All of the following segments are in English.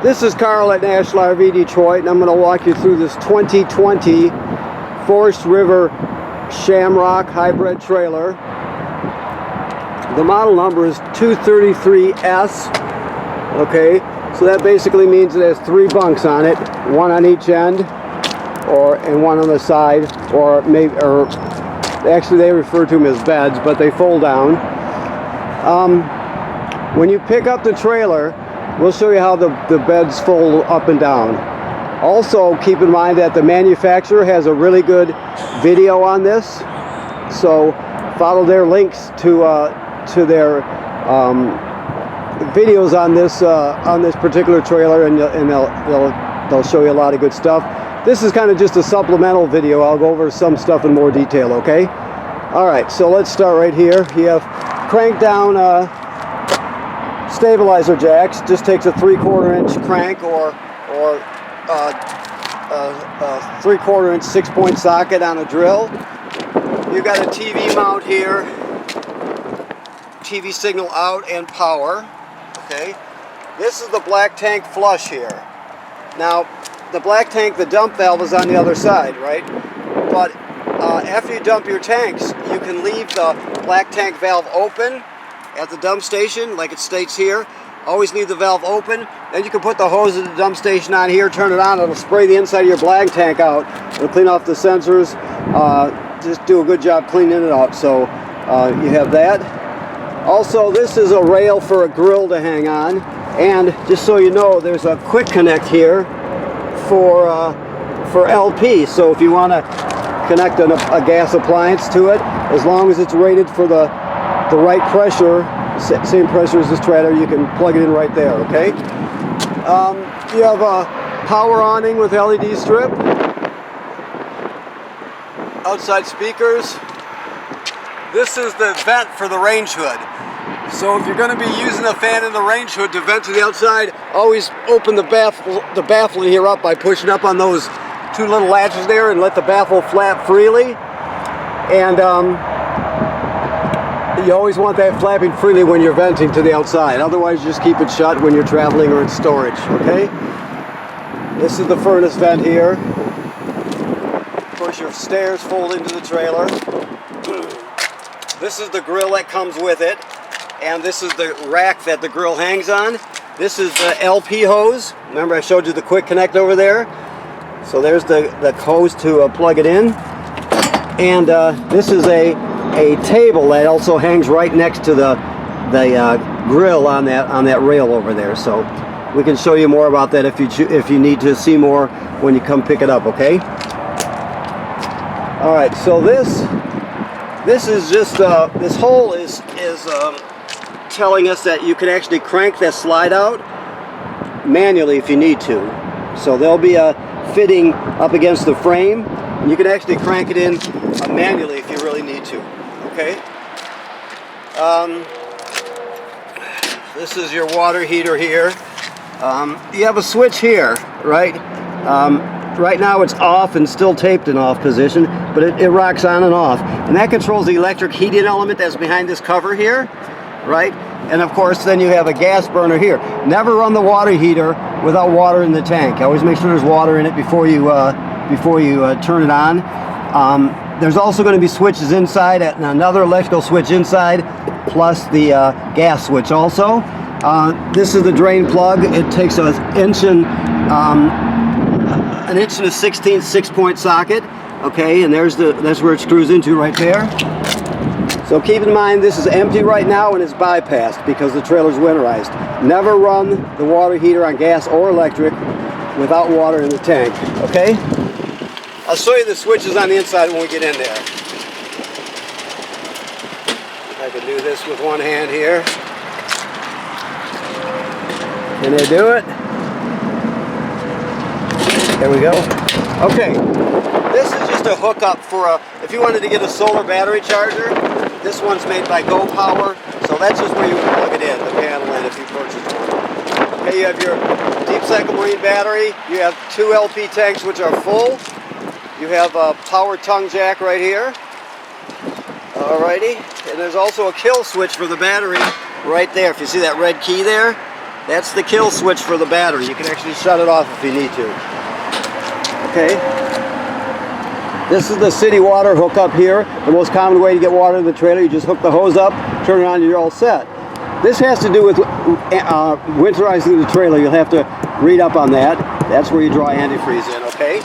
This is Carl at National RV Detroit, and I'm going to walk you through this 2020 Forest River Shamrock hybrid trailer. The model number is 233S. Okay, so that basically means it has 3 bunks on it, one on each end, and one on the side, or actually they refer to them as beds, but they fold down. When you pick up the trailer, we'll show you how the beds fold up and down. Also, keep in mind that the manufacturer has a really good video on this, so follow their links to their videos on this particular trailer, and they'll show you a lot of good stuff. This is kind of just a supplemental video. I'll go over some stuff in more detail. Okay. All right. So let's start right here. You have crank down stabilizer jacks. Just takes a 3/4 inch crank or 3/4 inch 6-point socket on a drill. You got a TV mount here. TV signal out and power. Okay. This is the black tank flush here. Now, the black tank, the dump valve is on the other side, right? But after you dump your tanks, you can leave the black tank valve open at the dump station, like it states here. Always leave the valve open. Then you can put the hose of the dump station on here, turn it on, it'll spray the inside of your black tank out. It'll clean off the sensors. Just do a good job cleaning it out. So you have that. Also, this is a rail for a grill to hang on. And just so you know, there's a quick connect here for LP. So if you want to connect a gas appliance to it, as long as it's rated for the right pressure, same pressure as this trailer, you can plug it in right there. Okay. You have a power awning with LED strip, outside speakers. This is the vent for the range hood. So if you're going to be using a fan in the range hood to vent to the outside, always open the baffle here up by pushing up on those 2 little latches there and let the baffle flap freely. And you always want that flapping freely when you're venting to the outside. Otherwise, just keep it shut when you're traveling or in storage. Okay. This is the furnace vent here. Of course, your stairs fold into the trailer. This is the grill that comes with it. And this is the rack that the grill hangs on. This is the LP hose. Remember I showed you the quick connect over there? So there's the hose to plug it in. And this is a table that also hangs right next to the grill on that rail over there. So we can show you more about that if you need to see more when you come pick it up. Okay. All right. So this is just this hole is telling us that you can actually crank that slide out manually if you need to. So there'll be a fitting up against the frame, and you can actually crank it in manually if you really need to. Okay. This is your water heater here. You have a switch here, right? Right now it's off and still taped in off position, but it rocks on and off. And that controls the electric heating element that's behind this cover here, right? And of course, then you have a gas burner here. Never run the water heater without water in the tank. Always make sure there's water in it before you turn it on. There's also going to be switches inside, and another electrical switch inside, plus the gas switch also. This is the drain plug. It takes an inch and a 16th 6-point socket. Okay, and that's where it screws into right there. So keep in mind this is empty right now and it's bypassed because the trailer's winterized. Never run the water heater on gas or electric without water in the tank. Okay? I'll show you the switches on the inside when we get in there. I can do this with one hand here. Can I do it? There we go. Okay. This is just a hookup for if you wanted to get a solar battery charger. This one's made by Go Power, so that's just where you would plug it in, the panel in, if you purchase one. Okay, you have your deep cycle marine battery. You have 2 LP tanks which are full. You have a power tongue jack right here. Alrighty, and there's also a kill switch for the battery right there. If you see that red key there, That's the kill switch for the battery. You can actually shut it off if you need to. Okay. This is the city water hookup here. The most common way to get water in the trailer, you just hook the hose up, turn it on, and you're all set. This has to do with winterizing the trailer. You'll have to read up on that. That's where you draw antifreeze in, okay?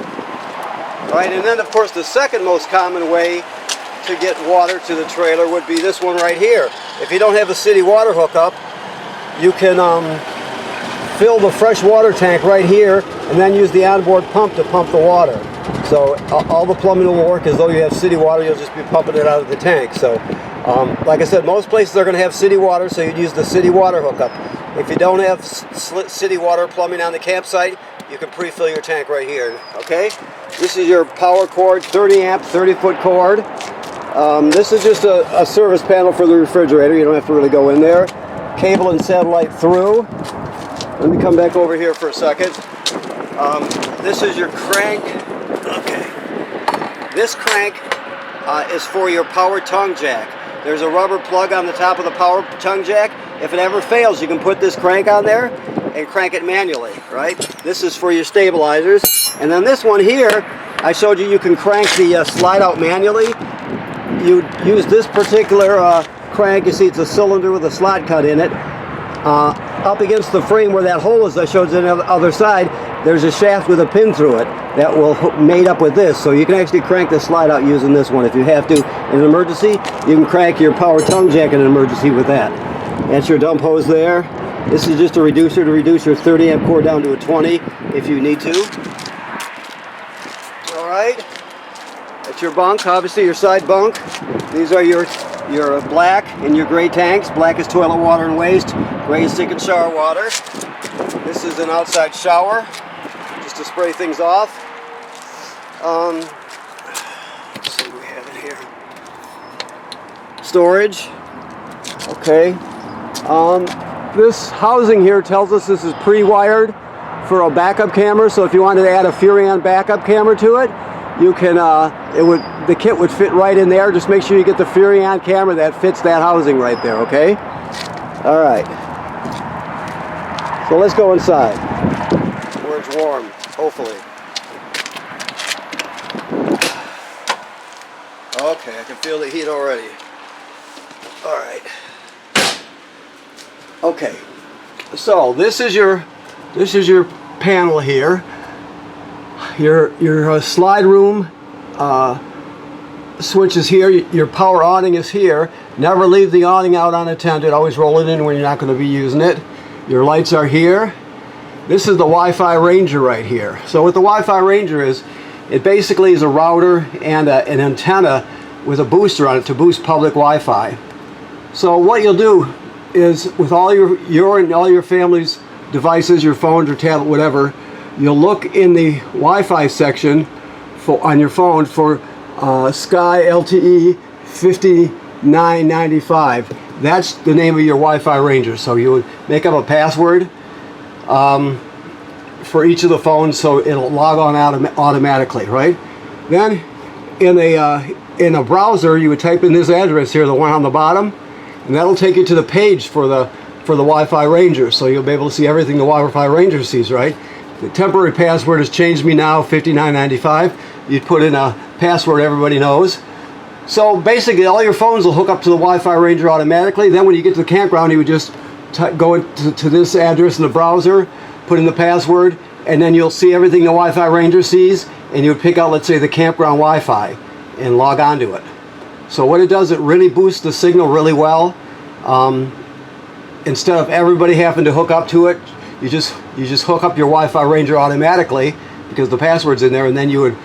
All right, and then of course the second most common way to get water to the trailer would be this one right here. If you don't have a city water hookup, you can fill the fresh water tank right here and then use the onboard pump to pump the water. So all the plumbing will work as though you have city water. You'll just be pumping it out of the tank. So like I said, most places are going to have city water, so you'd use the city water hookup. If you don't have city water plumbing on the campsite, you can pre-fill your tank right here. Okay, this is your power cord, 30 amp, 30-foot cord. This is just a service panel for the refrigerator. You don't have to really go in there. Cable and satellite through. Let me come back over here for a second. This is your crank. Okay. This crank is for your power tongue jack. There's a rubber plug on the top of the power tongue jack. If it ever fails, you can put this crank on there and crank it manually, right? This is for your stabilizers. And then this one here, I showed you can crank the slide out manually. You use this particular crank. You see it's a cylinder with a slot cut in it. Up against the frame where that hole is I showed you on the other side, there's a shaft with a pin through it that will mate up with this. So you can actually crank the slide out using this one if you have to. In an emergency, you can crank your power tongue jack in an emergency with that. That's your dump hose there. This is just a reducer to reduce your 30 amp cord down to a 20 if you need to. All right. That's your bunk, obviously your side bunk. These are your black and your gray tanks. Black is toilet water and waste. Gray is sink and shower water. This is an outside shower, just to spray things off. Let's see what we have in here. Storage. Okay. This housing here tells us this is pre-wired for a backup camera. So if you wanted to add a Furrion backup camera to it, you can. The kit would fit right in there. Just make sure you get the Furrion camera that fits that housing right there. Okay. All right. So let's go inside, where it's warm, hopefully. Okay, I can feel the heat already. All right. Okay. So this is your panel here. Your slide room switch is here. Your power awning is here. Never leave the awning out unattended. Always roll it in when you're not going to be using it. Your lights are here. This is the Wi-Fi Ranger right here. So what the Wi-Fi Ranger is, it basically is a router and an antenna with a booster on it to boost public Wi-Fi. So what you'll do is with all your and all your family's devices, your phones or tablet, whatever, you'll look in the Wi-Fi section on your phone for Sky LTE 5995. That's the name of your Wi-Fi Ranger. So you would make up a password for each of the phones, so it'll log on automatically, right? Then in a browser, you would type in this address here, the one on the bottom, and that'll take you to the page for the Wi-Fi Ranger. So you'll be able to see everything the Wi-Fi Ranger sees, right? The temporary password is Change Me Now 5995. You'd put in a password everybody knows. So basically all your phones will hook up to the Wi-Fi Ranger automatically. Then when you get to the campground, you would just go to this address in the browser, put in the password, and then you'll see everything the Wi-Fi Ranger sees, and you would pick out, let's say, the campground Wi-Fi and log on to it. So what it does, it really boosts the signal really well. Instead of everybody having to hook up to it, you just hook up your Wi-Fi Ranger automatically because the password's in there, and then you would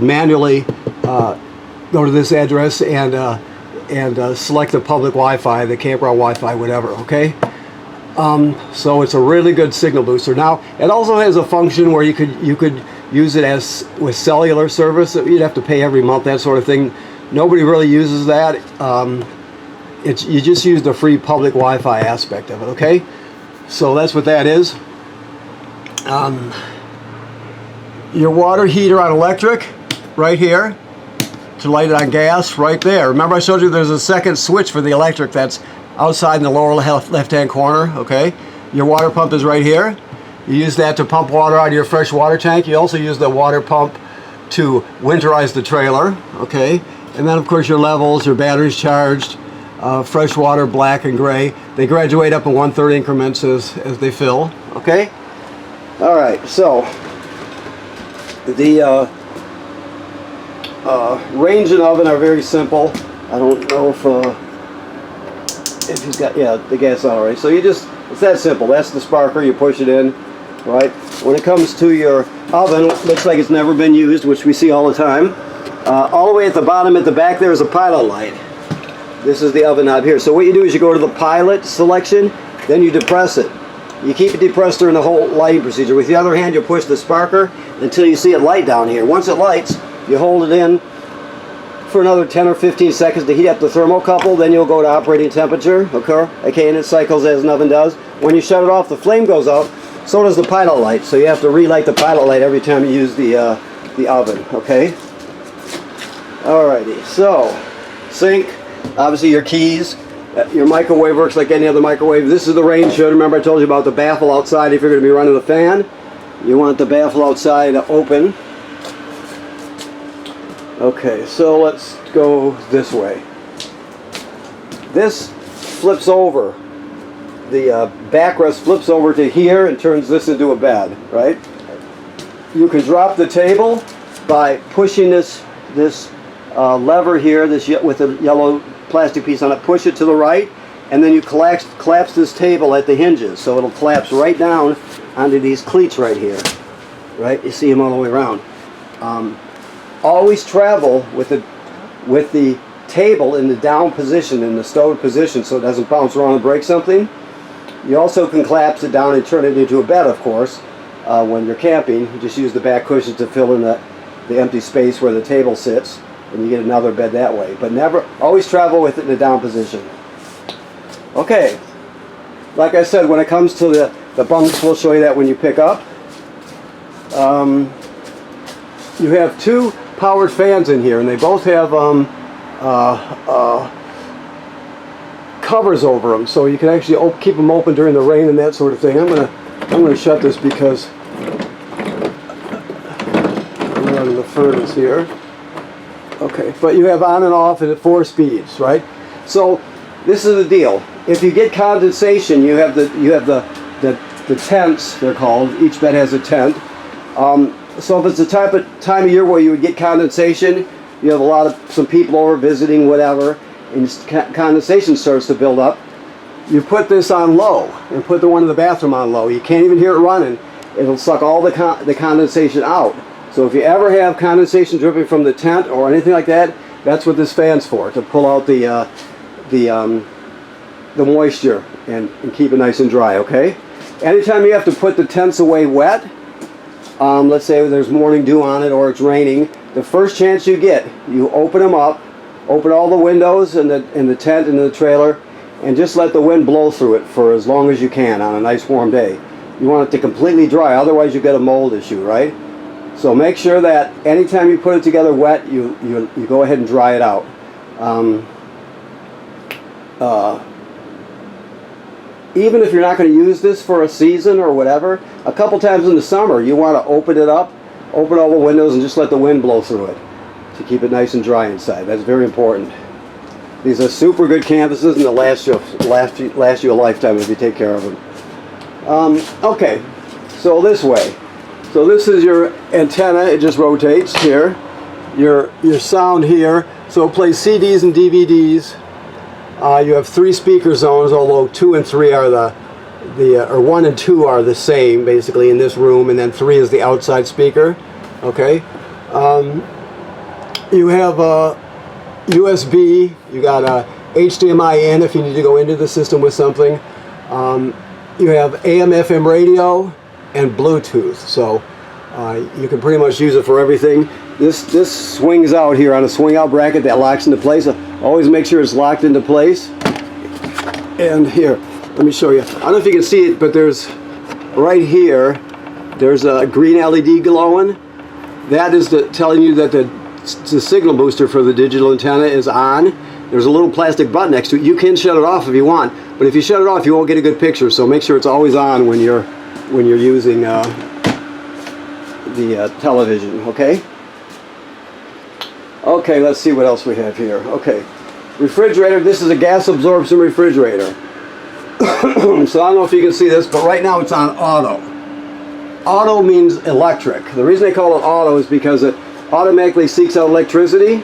manually go to this address and select the public Wi-Fi, the campground Wi-Fi, whatever. Okay. So it's a really good signal booster. Now it also has a function where you could use it as with cellular service. You'd have to pay every month, that sort of thing. Nobody really uses that. You just use the free public Wi-Fi aspect of it. Okay. So that's what that is. Your water heater on electric, right here. To light it on gas, right there. Remember I showed you there's a second switch for the electric that's outside in the lower left-hand corner, okay? your water pump is right here. You use that to pump water out of your fresh water tank. You also use the water pump to winterize the trailer, okay? And then of course your levels, your batteries charged, fresh water, black and gray. They graduate up in 1/3 increments as they fill, okay? All right, so the range and oven are very simple. I don't know if he's got, yeah, the gas on already. So you just, it's that simple. That's the sparker, you push it in, right? When it comes to your oven, it looks like it's never been used, which we see all the time. All the way at the bottom at the back there is a pilot light. This is the oven knob here. So what you do is you go to the pilot selection, then you depress it. You keep it depressed during the whole lighting procedure. With the other hand, you push the sparker until you see it light down here. Once it lights, you hold it in for another 10 or 15 seconds to heat up the thermocouple, then you'll go to operating temperature, okay, and it cycles as an oven does. When you shut it off, the flame goes out, so does the pilot light, so you have to relight the pilot light every time you use the oven, okay? Alrighty, so, sink, obviously your keys, your microwave works like any other microwave. This is the range hood. Remember I told you about the baffle outside if you're going to be running the fan. You want the baffle outside open. Okay, so let's go this way. This flips over. The backrest flips over to here and turns this into a bed, right? You can drop the table by pushing this lever here, with a yellow plastic piece on it. Push it to the right, and then you collapse this table at the hinges, so it'll collapse right down onto these cleats right here, right? You see them all the way around. Always travel with the table in the down position, in the stowed position, so it doesn't bounce around and break something. You also can collapse it down and turn it into a bed, of course, when you're camping. You just use the back cushion to fill in the empty space where the table sits, and you get another bed that way. But always travel with it in the down position. Okay, like I said, when it comes to the bunks, we'll show you that when you pick up. You have two powered fans in here, and they both have covers over them, so you can actually keep them open during the rain and that sort of thing. I'm gonna shut this because I'm running the furnace here. Okay, but you have on and off at 4 speeds, right? So this is the deal. If you get condensation, you have the tents, they're called. Each bed has a tent. So if it's the time of year where you would get condensation, you have some people over visiting, whatever, and condensation starts to build up, you put this on low and put the one in the bathroom on low. You can't even hear it running. It'll suck all the condensation out. So if you ever have condensation dripping from the tent or anything like that, that's what this fan's for, to pull out the moisture and keep it nice and dry, okay? Anytime you have to put the tents away wet, let's say there's morning dew on it or it's raining, the first chance you get, you open them up, open all the windows in the tent and in the trailer, and just let the wind blow through it for as long as you can on a nice warm day. You want it to completely dry, otherwise you get a mold issue, right? So make sure that anytime you put it together wet, you go ahead and dry it out. Even if you're not going to use this for a season or whatever, a couple times in the summer you want to open it up, open all the windows and just let the wind blow through it to keep it nice and dry inside. That's very important. These are super good canvases and they'll last you a lifetime if you take care of them. Okay, so this way. So this is your antenna, it just rotates here. Your sound here, so it plays CDs and DVDs. You have 3 speaker zones, although 2 and 3 are or 1 and 2 are the same basically in this room, and then 3 is the outside speaker. Okay. You have a USB, you got a HDMI in if you need to go into the system with something. You have AM, FM radio, and Bluetooth, so you can pretty much use it for everything. This swings out here on a swing out bracket that locks into place. Always make sure it's locked into place. And here, let me show you. I don't know if you can see it, but there's right here, there's a green LED glowing. That is telling you that the signal booster for the digital antenna is on. There's a little plastic button next to it. You can shut it off if you want, But if you shut it off, you won't get a good picture. So make sure it's always on when you're using the television. Okay. Okay, let's see what else we have here. Okay, refrigerator. This is a gas absorption refrigerator. So I don't know if you can see this, but right now it's on auto. Auto means electric. The reason they call it auto is because it automatically seeks out electricity.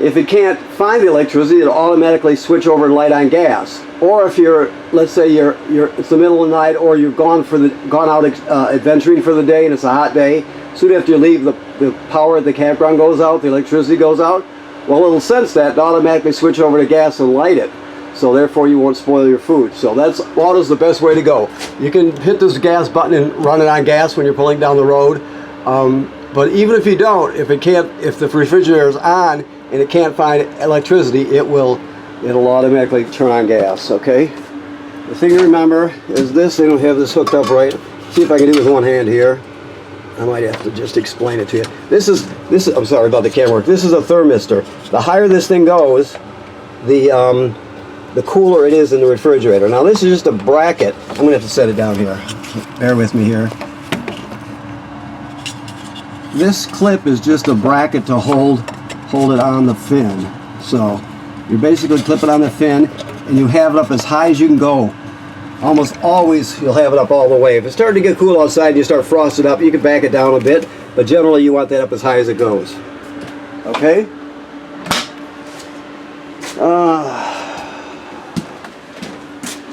If it can't find the electricity, it'll automatically switch over to light on gas. Or if you're, let's say it's the middle of the night, or you've gone out adventuring for the day and it's a hot day, soon after you leave, the power at the campground goes out, the electricity goes out. Well, it'll sense that and automatically switch over to gas and light it. So therefore you won't spoil your food. So auto's the best way to go. You can hit this gas button and run it on gas when you're pulling down the road. But even if you don't, if the refrigerator is on and it can't find electricity, it'll automatically turn on gas. Okay. The thing to remember is this. They don't have this hooked up right. See if I can do it with one hand here. I might have to just explain it to you. This is. I'm sorry about the camera work. This is a thermistor. The higher this thing goes, the cooler it is in the refrigerator. Now this is just a bracket. I'm going to have to set it down here. Bear with me here. This clip is just a bracket to hold it on the fin. So you basically clip it on the fin and you have it up as high as you can go. Almost always you'll have it up all the way. If it's starting to get cool outside and you start frosted up, you can back it down a bit, but generally you want that up as high as it goes. Okay?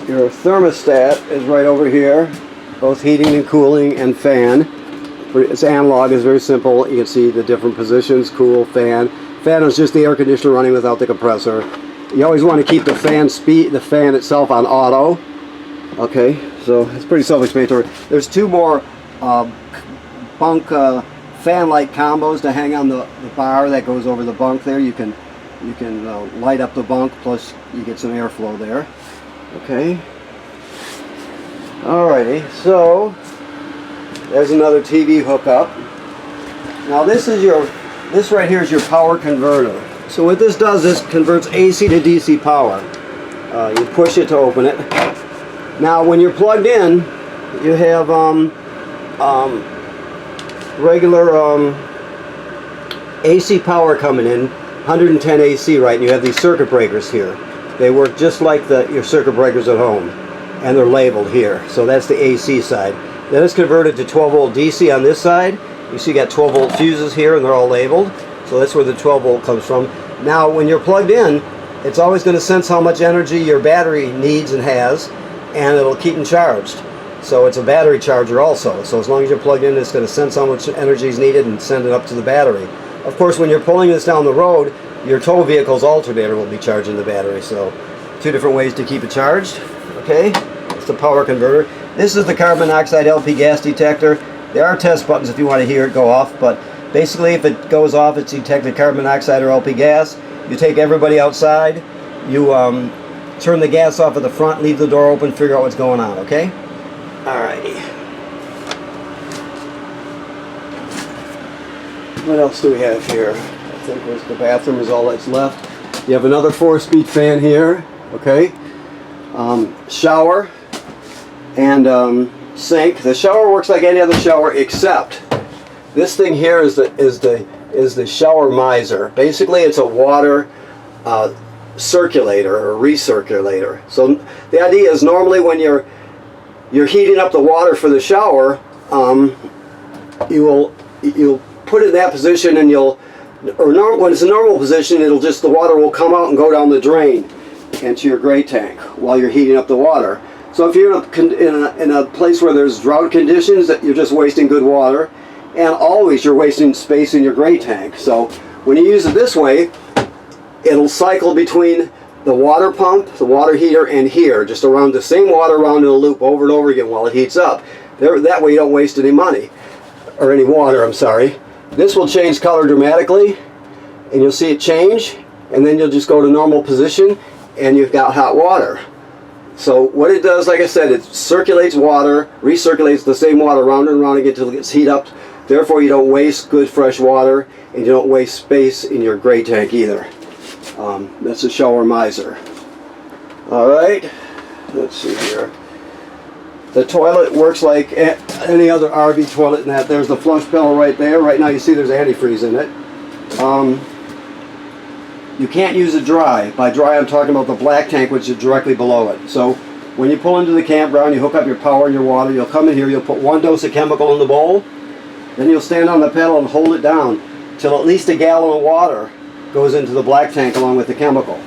Your thermostat is right over here, both heating and cooling and fan. It's analog, it's very simple. You can see the different positions, cool, fan. Fan is just the air conditioner running without the compressor. You always want to keep the fan itself on auto. Okay, so it's pretty self-explanatory. There's two more bunk fan-like combos to hang on the bar that goes over the bunk there. You can light up the bunk, plus you get some airflow there. Okay. Alrighty, so there's another TV hookup. Now this right here is your power converter. So what this does is converts AC to DC power. You push it to open it. Now when you're plugged in, you have regular AC power coming in, 110 AC, right? And you have these circuit breakers here. They work just like your circuit breakers at home, and they're labeled here. So that's the AC side. Then it's converted to 12 volt DC on this side. You see you got 12 volt fuses here, and they're all labeled. So that's where the 12 volt comes from. Now when you're plugged in, it's always going to sense how much energy your battery needs and has, and it'll keep them charged. So it's a battery charger also. So as long as you're plugged in, it's going to sense how much energy is needed and send it up to the battery. Of course, when you're pulling this down the road, your tow vehicle's alternator will be charging the battery. So two different ways to keep it charged. Okay, it's the power converter. This is the carbon monoxide LP gas detector. There are test buttons if you want to hear it go off, but basically if it goes off, it's detected carbon monoxide or LP gas. You take everybody outside, you turn the gas off at the front, leave the door open, figure out what's going on, okay? Alrighty. What else do we have here? I think the bathroom is all that's left. You have another 4-speed fan here, okay? Shower and sink. The shower works like any other shower, except this thing here is the shower miser. Basically, it's a water circulator or recirculator. So the idea is normally when you're heating up the water for the shower, you'll put it in that position, and when it's a normal position, the water will come out and go down the drain into your gray tank while you're heating up the water. So if you're in a place where there's drought conditions, that you're just wasting good water, and always you're wasting space in your gray tank. So when you use it this way, it'll cycle between the water pump, the water heater, and here, just around the same water around in a loop over and over again while it heats up. That way you don't waste any money, or any water, I'm sorry. This will change color dramatically, and you'll see it change, and then you'll just go to normal position, and you've got hot water. So what it does, like I said, it circulates water, recirculates the same water around and around again until it gets heat up. Therefore you don't waste good fresh water, and you don't waste space in your gray tank either. That's a shower miser. All right, let's see here. The toilet works like any other RV toilet in that there's the flush pedal right there. Right now you see there's antifreeze in it. You can't use it dry. By dry I'm talking about the black tank, which is directly below it. So when you pull into the campground, you hook up your power and your water, you'll come in here, you'll put 1 dose of chemical in the bowl, then you'll stand on the pedal and hold it down till at least a gallon of water goes into the black tank along with the chemical.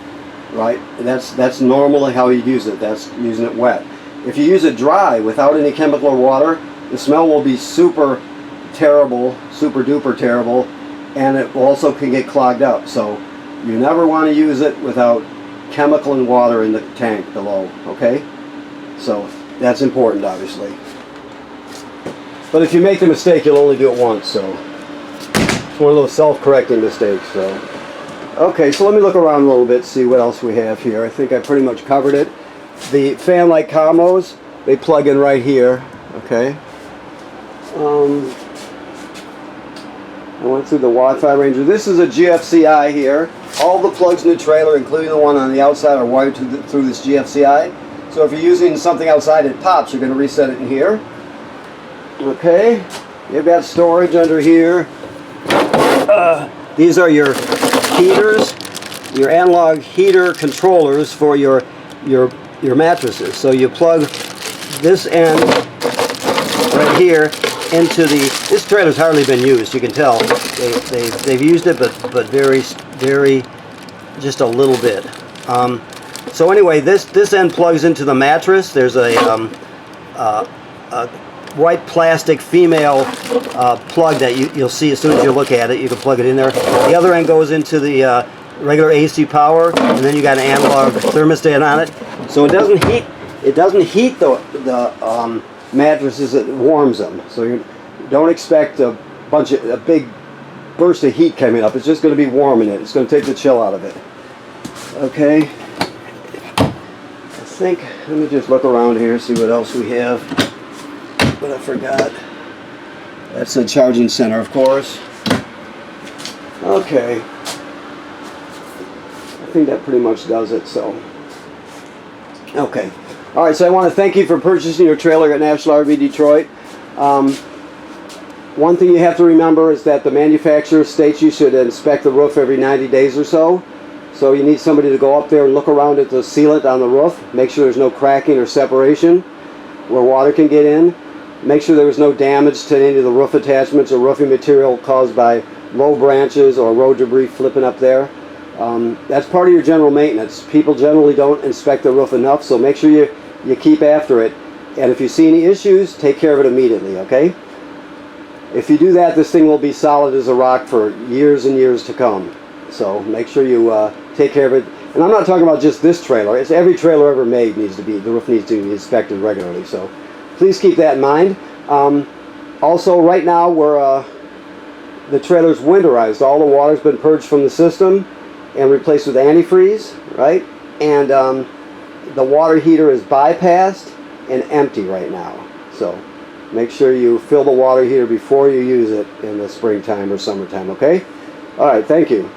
Right? And that's normally how you use it. That's using it wet. If you use it dry without any chemical or water, the smell will be super terrible, super duper terrible, and it also can get clogged up. So you never want to use it without chemical and water in the tank below, okay? So that's important, obviously. But if you make the mistake, you'll only do it once, so it's one of those self-correcting mistakes. So okay, so let me look around a little bit, see what else we have here. I think I pretty much covered it. The fan-light combos, they plug in right here, okay? I went through the Wi-Fi Ranger. This is a GFCI here. All the plugs in the trailer, including the one on the outside, are wired through this GFCI. So if you're using something outside, it pops. You're going to reset it in here. Okay, you've got storage under here. These are your heaters, your analog heater controllers for your mattresses. So you plug this end right here into this trailer's hardly been used. You can tell they've used it, but very just a little bit. So anyway, this end plugs into the mattress. There's a white plastic female plug that you'll see as soon as you look at it. You can plug it in there. The other end goes into the regular AC power, and then you got an analog thermostat on it. So it doesn't heat. It doesn't heat the mattresses. It warms them. So you don't expect a big burst of heat coming up. It's just going to be warming it. It's going to take the chill out of it. Okay. I think, let me just look around here, see what else we have. But I forgot. That's the charging center, of course. Okay. I think that pretty much does it, so. Okay. Alright, so I want to thank you for purchasing your trailer at National RV Detroit. One thing you have to remember is that the manufacturer states you should inspect the roof every 90 days or so. So you need somebody to go up there and look around at the sealant on the roof. Make sure there's no cracking or separation where water can get in. Make sure there was no damage to any of the roof attachments or roofing material caused by low branches or road debris flipping up there. That's part of your general maintenance. People generally don't inspect the roof enough, so make sure you keep after it. And if you see any issues, take care of it immediately, okay? If you do that, this thing will be solid as a rock for years and years to come. So make sure you take care of it. And I'm not talking about just this trailer. It's every trailer ever made the roof needs to be inspected regularly. So please keep that in mind. Also, right now the trailer's winterized. All the water's been purged from the system and replaced with antifreeze, right? And the water heater is bypassed and empty right now. So make sure you fill the water heater before you use it in the springtime or summertime, okay? All right, thank you.